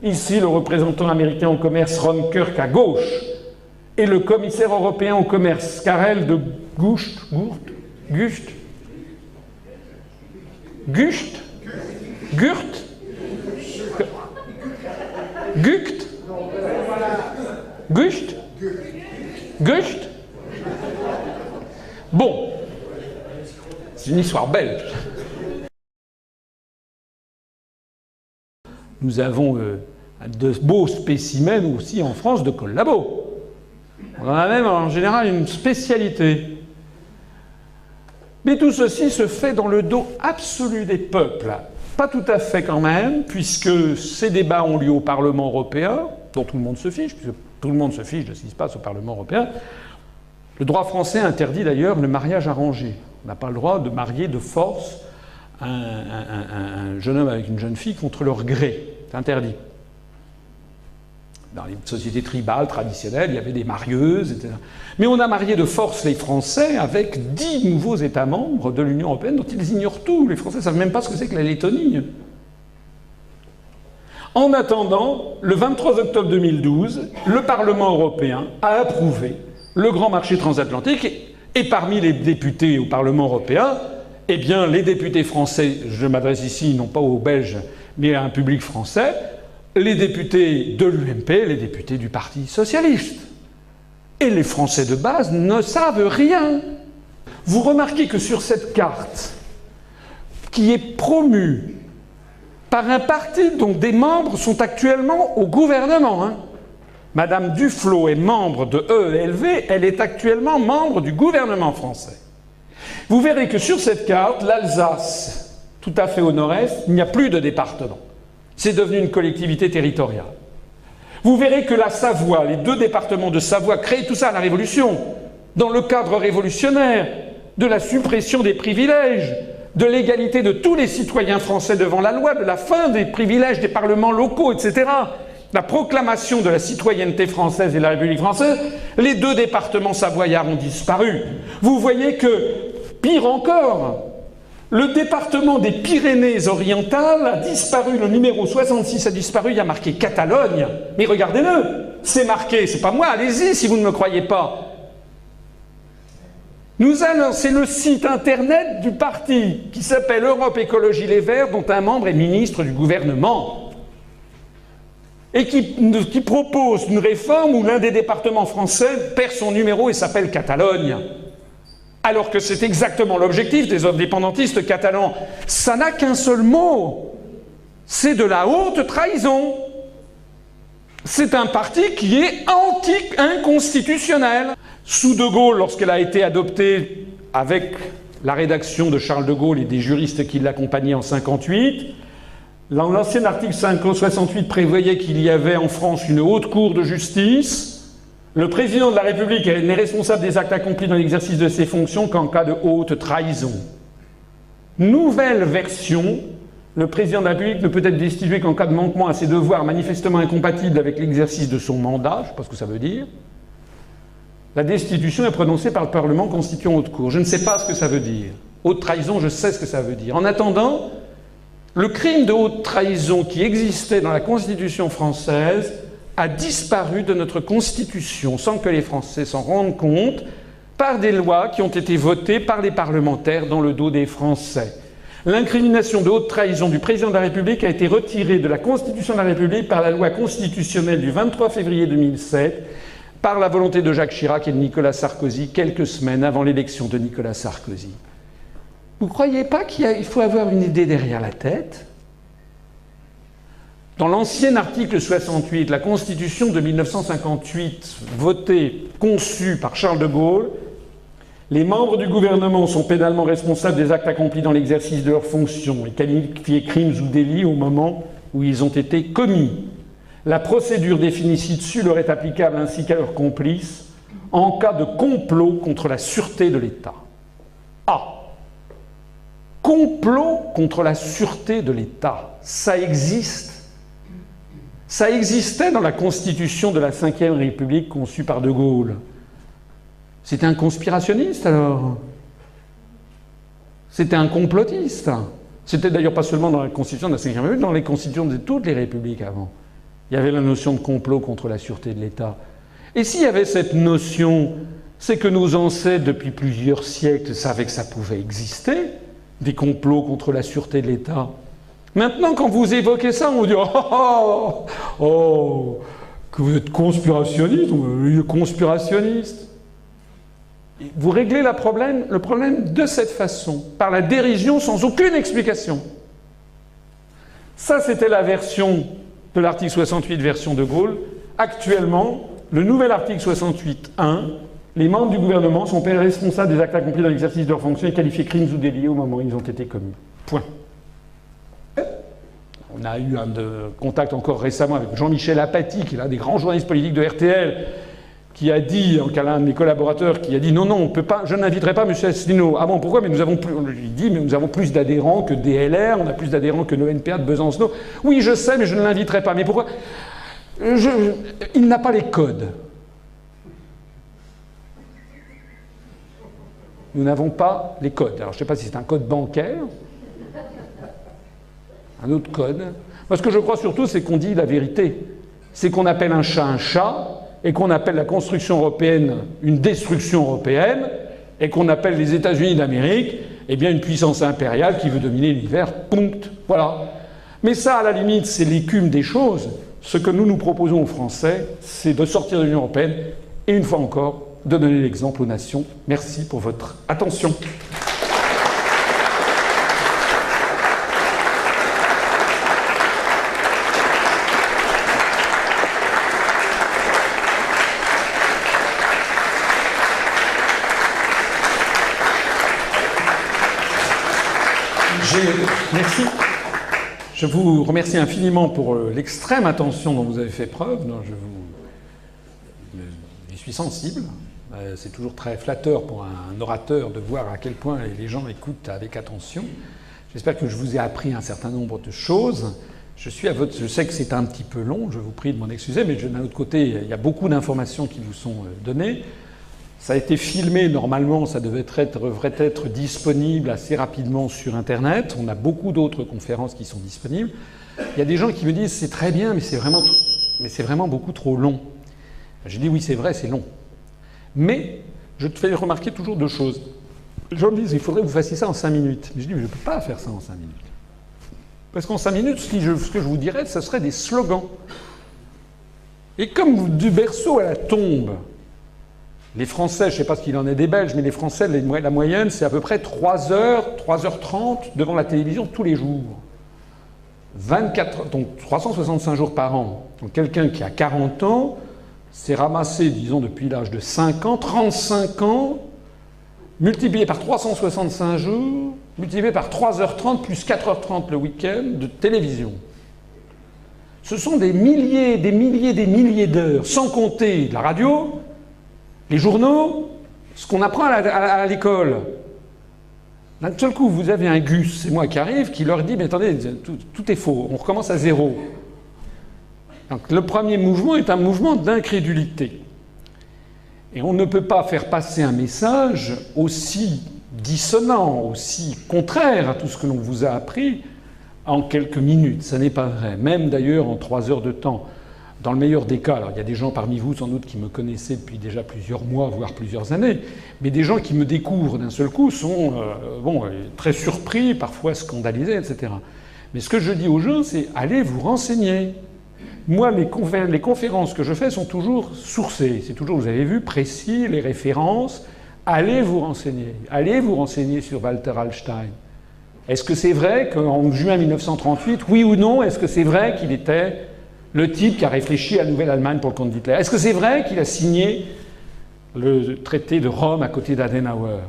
Ici, le représentant américain au commerce Ron Kirk à gauche et le commissaire européen au commerce Karel de Gucht, Bon, c'est une histoire belge. Nous avons de beaux spécimens aussi en France de collabos. On en a même en général une spécialité. Mais tout ceci se fait dans le dos absolu des peuples. Pas tout à fait quand même, puisque ces débats ont lieu au Parlement européen, dont tout le monde se fiche, puisque tout le monde se fiche de ce qui se passe au Parlement européen. Le droit français interdit d'ailleurs le mariage arrangé. On n'a pas le droit de marier de force un jeune homme avec une jeune fille contre leur gré. C'est interdit. Dans les sociétés tribales traditionnelles, il y avait des marieuses, etc. Mais on a marié de force les Français avec 10 nouveaux États membres de l'Union européenne dont ils ignorent tout. Les Français ne savent même pas ce que c'est que la Lettonie. En attendant, le 23 octobre 2012, le Parlement européen a approuvé le grand marché transatlantique et parmi les députés au Parlement européen, eh bien, les députés français, je m'adresse ici non pas aux Belges, mais à un public français, les députés de l'UMP, les députés du Parti socialiste. Et les Français de base ne savent rien. Vous remarquez que sur cette carte, qui est promue par un parti dont des membres sont actuellement au gouvernement, Madame Duflot est membre de EELV, elle est actuellement membre du gouvernement français. Vous verrez que sur cette carte, l'Alsace, tout à fait au nord-est, il n'y a plus de département. C'est devenu une collectivité territoriale. Vous verrez que la Savoie, les 2 départements de Savoie, créent tout ça à la Révolution, dans le cadre révolutionnaire, de la suppression des privilèges, de l'égalité de tous les citoyens français devant la loi, de la fin des privilèges des parlements locaux, etc. La proclamation de la citoyenneté française et de la République française, les 2 départements savoyards ont disparu. Vous voyez que, pire encore, le département des Pyrénées-Orientales a disparu, le numéro 66 a disparu, il y a marqué Catalogne. Mais regardez-le, c'est marqué, c'est pas moi, allez-y si vous ne me croyez pas. C'est le site internet du parti qui s'appelle Europe Écologie Les Verts, dont un membre est ministre du gouvernement. Et qui propose une réforme où l'un des départements français perd son numéro et s'appelle Catalogne. Alors que c'est exactement l'objectif des indépendantistes catalans. Ça n'a qu'un seul mot. C'est de la haute trahison. C'est un parti qui est anti-inconstitutionnel. Sous De Gaulle, lorsqu'elle a été adoptée avec la rédaction de Charles de Gaulle et des juristes qui l'accompagnaient en 1958, l'ancien article 568 prévoyait qu'il y avait en France une haute cour de justice. Le président de la République n'est responsable des actes accomplis dans l'exercice de ses fonctions qu'en cas de haute trahison. Nouvelle version, le président de la République ne peut être destitué qu'en cas de manquement à ses devoirs manifestement incompatibles avec l'exercice de son mandat, je ne sais pas ce que ça veut dire. La destitution est prononcée par le Parlement constituant haute cour. Je ne sais pas ce que ça veut dire. Haute trahison, je sais ce que ça veut dire. En attendant, le crime de haute trahison qui existait dans la Constitution française a disparu de notre Constitution sans que les Français s'en rendent compte par des lois qui ont été votées par les parlementaires dans le dos des Français. L'incrimination de haute trahison du président de la République a été retirée de la Constitution de la République par la loi constitutionnelle du 23 février 2007 par la volonté de Jacques Chirac et de Nicolas Sarkozy quelques semaines avant l'élection de Nicolas Sarkozy. Vous ne croyez pas qu'il faut avoir une idée derrière la tête ? Dans l'ancien article 68, la Constitution de 1958, votée, conçue par Charles de Gaulle, les membres du gouvernement sont pénalement responsables des actes accomplis dans l'exercice de leurs fonctions et qualifiés crimes ou délits au moment où ils ont été commis. La procédure définie ci-dessus leur est applicable ainsi qu'à leurs complices en cas de complot contre la sûreté de l'État. Ah ! Complot contre la sûreté de l'État, ça existe. Ça existait dans la Constitution de la Ve République conçue par De Gaulle. C'était un conspirationniste alors. C'était un complotiste. C'était d'ailleurs pas seulement dans la Constitution de la Ve République, dans les constitutions de toutes les républiques avant. Il y avait la notion de complot contre la sûreté de l'État. Et s'il y avait cette notion, c'est que nos ancêtres, depuis plusieurs siècles, savaient que ça pouvait exister, des complots contre la sûreté de l'État. Maintenant, quand vous évoquez ça, on vous dit « Oh, que vous êtes conspirationniste, conspirationniste ». Vous réglez le problème de cette façon, par la dérision sans aucune explication. Ça, c'était la version de l'article 68, version de Gaulle. Actuellement, le nouvel article 68.1, les membres du gouvernement sont responsables des actes accomplis dans l'exercice de leurs fonctions et qualifiés crimes ou délits au moment où ils ont été commis. Point. On a eu un contact encore récemment avec Jean-Michel Apathy, qui est l'un des grands journalistes politiques de RTL, qui a dit, en cas l'un de mes collaborateurs, qui a dit non, on peut pas, je n'inviterai pas M. Asselineau. Ah bon, pourquoi? Mais nous avons plus, il dit, mais nous avons plus d'adhérents que DLR, on a plus d'adhérents que l'ONPA de Besancenot. Oui, je sais, mais je ne l'inviterai pas. Mais pourquoi? Il n'a pas les codes. Nous n'avons pas les codes. Alors, je ne sais pas si c'est un code bancaire, un autre code. Moi, ce que je crois surtout, c'est qu'on dit la vérité. C'est qu'on appelle un chat, et qu'on appelle la construction européenne une destruction européenne, et qu'on appelle les États-Unis d'Amérique, eh bien, une puissance impériale qui veut dominer l'univers. Punct. Voilà. Mais ça, à la limite, c'est l'écume des choses. Ce que nous proposons aux Français, c'est de sortir de l'Union européenne, et une fois encore, de donner l'exemple aux nations. Merci pour votre attention. Merci. Je vous remercie infiniment pour l'extrême attention dont vous avez fait preuve. Je suis sensible. C'est toujours très flatteur pour un orateur de voir à quel point les gens écoutent avec attention. J'espère que je vous ai appris un certain nombre de choses. Je sais que c'est un petit peu long, je vous prie de m'en excuser, mais d'un autre côté, il y a beaucoup d'informations qui vous sont données. Ça a été filmé, normalement, ça devrait être disponible assez rapidement sur Internet. On a beaucoup d'autres conférences qui sont disponibles. Il y a des gens qui me disent « c'est très bien, mais c'est vraiment beaucoup trop long ». J'ai dit « oui, c'est vrai, c'est long ». Mais je te fais remarquer toujours deux choses. Les gens me disent « il faudrait que vous fassiez ça en 5 minutes ». Mais je dis « je ne peux pas faire ça en 5 minutes ». Parce qu'en 5 minutes, ce que je vous dirais, ce serait des slogans. Et comme du berceau à la tombe, les Français, je ne sais pas ce qu'il en est des Belges, mais les Français, la moyenne, c'est à peu près 3 heures, 3h30 devant la télévision tous les jours. 24, donc 365 jours par an. Donc quelqu'un qui a 40 ans s'est ramassé, disons, depuis l'âge de 5 ans, 35 ans, multiplié par 365 jours, multiplié par 3h30 plus 4h30 le week-end de télévision. Ce sont des milliers d'heures, sans compter la radio, les journaux, ce qu'on apprend à l'école. D'un seul coup, vous avez un Gus, c'est moi qui arrive, qui leur dit « mais attendez, tout est faux, on recommence à zéro ». Donc le premier mouvement est un mouvement d'incrédulité. Et on ne peut pas faire passer un message aussi dissonant, aussi contraire à tout ce que l'on vous a appris en quelques minutes. Ça n'est pas vrai. Même d'ailleurs en 3 heures de temps. Dans le meilleur des cas, alors il y a des gens parmi vous sans doute qui me connaissaient depuis déjà plusieurs mois, voire plusieurs années, mais des gens qui me découvrent d'un seul coup sont très surpris, parfois scandalisés, etc. Mais ce que je dis aux gens, c'est allez vous renseigner. Moi, les conférences que je fais sont toujours sourcées. C'est toujours, vous avez vu, précis, les références. Allez vous renseigner. Allez vous renseigner sur Walter Hallstein. Est-ce que c'est vrai qu'en juin 1938, oui ou non, est-ce que c'est vrai qu'il était le type qui a réfléchi à la Nouvelle-Allemagne pour le compte d'Hitler? Est-ce que c'est vrai qu'il a signé le traité de Rome à côté d'Adenauer?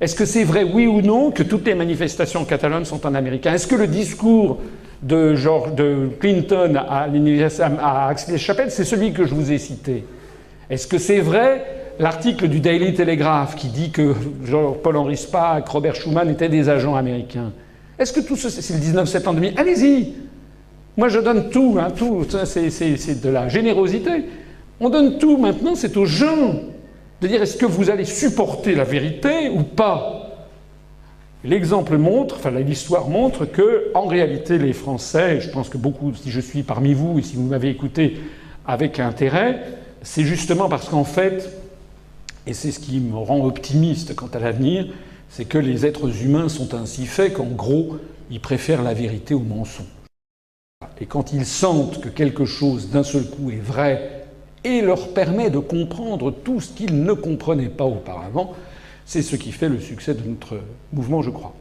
Est-ce que c'est vrai, oui ou non, que toutes les manifestations en Catalogne sont en américain? Est-ce que le discours de Clinton à Aix-les-Chapelles, c'est celui que je vous ai cité? Est-ce que c'est vrai l'article du Daily Telegraph qui dit que Paul-Henri Spaak, Robert Schuman étaient des agents américains? Est-ce que tout ça, c'est le 19 septembre 2000? Allez-y! Moi, je donne tout, hein, tout. C'est de la générosité. On donne tout maintenant, c'est aux gens de dire est-ce que vous allez supporter la vérité ou pas? L'exemple montre, enfin l'histoire montre que, en réalité, les Français, et je pense que beaucoup, si je suis parmi vous et si vous m'avez écouté avec intérêt, c'est justement parce qu'en fait, et c'est ce qui me rend optimiste quant à l'avenir, c'est que les êtres humains sont ainsi faits qu'en gros, ils préfèrent la vérité au mensonge. Et quand ils sentent que quelque chose d'un seul coup est vrai et leur permet de comprendre tout ce qu'ils ne comprenaient pas auparavant, c'est ce qui fait le succès de notre mouvement, je crois.